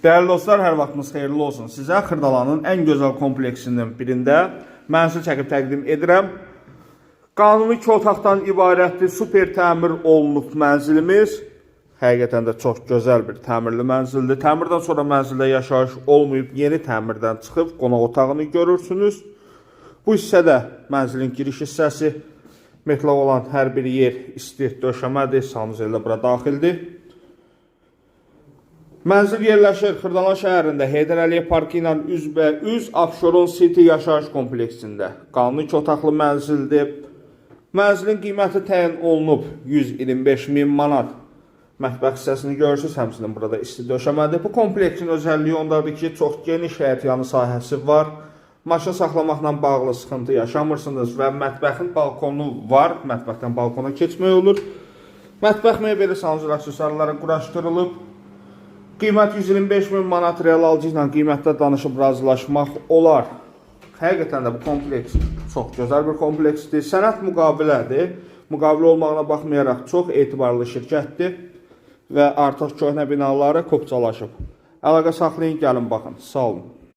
Değerli dostlar, hər vaxtınız xeyirli olsun. Sizə Xırdalanın ən gözəl kompleksinin birində mənzil çəkib təqdim edirəm. Qanuni 2 otaqdan ibarətdir, super təmir olunub mənzilimiz. Həqiqətən də çox gözəl bir təmirli mənzildir. Təmirdən sonra mənzildə yaşayış olmayıb, yeni təmirdən çıxıb qonaq otağını görürsünüz. Bu hissədə mənzilin giriş hissəsi, metlaq olan hər bir yer isti döşəmədir, sanuzel də bura daxildir. Mənzil yerləşir Xırdalan şəhərində Heydər Əliyev parkı ilə üzbəüz Abşeron City yaşayış kompleksində. Qanuni 2 otaqlı mənzildir. Mənzilin qiyməti təyin olunub 125.000 manat. Mətbəx hissəsini görürsünüz, həmçinin burada isti döşəmədir. Bu kompleksin özəlliyi ondadır ki, çox geniş həyət yanı sahəsi var. Maşın saxlamaqla bağlı sıxıntı yaşamırsınız və mətbəxin balkonu var. Mətbəxdən balkona keçmək olur. Mətbəx mebeli sanuzel aksesuarları quraşdırılıb. Qiymət 125.000 manat, real alıcı ilə qiymətdə danışıb razılaşmaq olar. Həqiqətən də bu kompleks çox gözəl bir kompleksdir. Sənəd müqavilədir. Müqavilə olmağına baxmayaraq çox etibarlı şirkətdir və artıq köhnə binaları kopcalaşıb. Əlaqə saxlayın, gəlin baxın. Sağ olun.